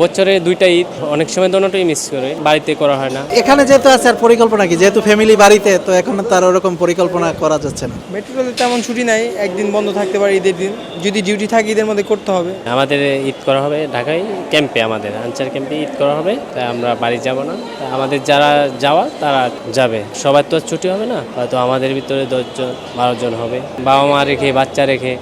বছরে ২টা ঈদ, অনেক সময় দোনোটাই মিস করে, বাড়িতে করা হয় না। এখানে যেহেতু আছে আর পরিকল্পনা কি, যেহেতু ফ্যামিলি বাড়িতে, তো এখন তার ওরকম পরিকল্পনা করা যাচ্ছে না। মেট্রো রেলে তেমন ছুটি নাই, একদিন বন্ধ থাকতে পারে ঈদের দিন। যদি ডিউটি থাকে ঈদের মধ্যে করতে হবে। আমাদের ঈদ করা হবে ঢাকায় ক্যাম্পে, আমাদের আনসার ক্যাম্পে ঈদ করা হবে, তাই আমরা বাড়ি যাব না। তাই আমাদের যারা যাওয়া তারা যাবে, সবার তো আর ছুটি হবে না, হয়তো আমাদের ভিতরে 10 জন 12 জন হবে, বাবা মা রেখে বাচ্চা রেখে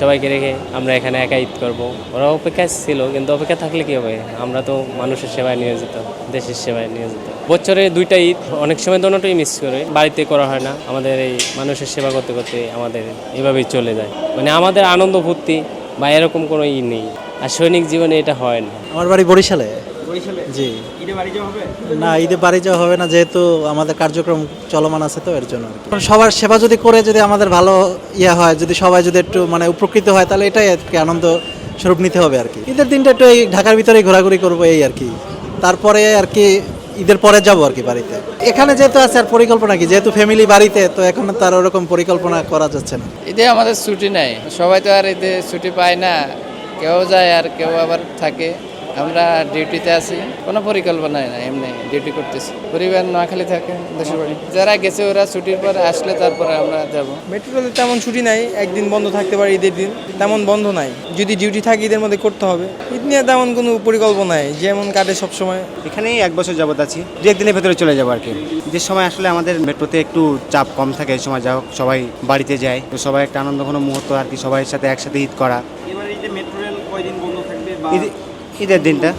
সবাইকে রেখে আমরা এখানে একা ঈদ করবো। ওরা অপেক্ষায় ছিল, কিন্তু অপেক্ষা থাকলে কি হবে, আমরা তো মানুষের সেবায় নিয়োজিত, দেশের সেবায় নিয়োজিত। বছরে 2টা ঈদ, অনেক সময় দোনোটাই মিস করে, বাড়িতে করা হয় না। আমাদের এই মানুষের সেবা করতে করতে আমাদের এভাবেই চলে যায়, মানে আমাদের আনন্দ ফুর্তি বা এরকম কোনো ই নেই। আর সৈনিক জীবনে এটা হয় না। আমার বাড়ি বরিশালে। জি। না, ঈদে বাড়ি যাওয়া হবে না, যেহেতু আমাদের কার্যক্রম চলমান আছে, তো এর জন্য আর কি। সবার সেবা যদি করে, যদি আমাদের ভালো হয়, যদি সবাই যদি একটু মানে উপকৃত হয়, তাহলে এটাই আর কি আনন্দ স্বরূপ নিতে হবে আর কি। ঈদের দিনটা একটু এই ঢাকার ভিতরেই ঘোরাঘুরি করবো এই আর কি। তারপরে আর কি ঈদের পরে যাবো আর কি বাড়িতে। এখানে যেহেতু আছে আর পরিকল্পনা কি, যেহেতু ফ্যামিলি বাড়িতে, তো এখন তার ওরকম পরিকল্পনা করা যাচ্ছে না। ঈদে আমাদের ছুটি নাই, সবাই তো আর ঈদে ছুটি পায় না, কেউ যায় আর কেউ আবার থাকে। আমরা ডিউটিতে আছি, কোনো পরিকল্পনাই না, এমনি ডিউটি করতেছি। পরিবার নোয়াখালী থাকে, দেশের বাড়ি। যারা গেছে ওরা ছুটির পর আসলে তারপরে আমরা যাব। মেট্রো রেলে তেমন ছুটি নাই, একদিন বন্ধ থাকতে পারে ঈদের দিন। তেমন বন্ধ নাই, যদি ডিউটি থাকে ঈদের মধ্যে করতে হবে। ঈদ নিয়ে তেমন কোনো পরিকল্পনা নাই, যেমন কাটে সবসময়। এখানেই 1 বছর যাবত আছি, 2-1 দিনের ভেতরে চলে যাবো আর কি। যে সময় আসলে আমাদের মেট্রোতে একটু চাপ কম থাকে, এই সময় যা হোক সবাই বাড়িতে যায়, তো সবাই একটা আনন্দঘন মুহূর্ত আর কি, সবাই সাথে একসাথে ঈদ করা। এবার ঈদে মেট্রো রেল কয়দিন বন্ধ থাকবে বা ঈদের দিনটা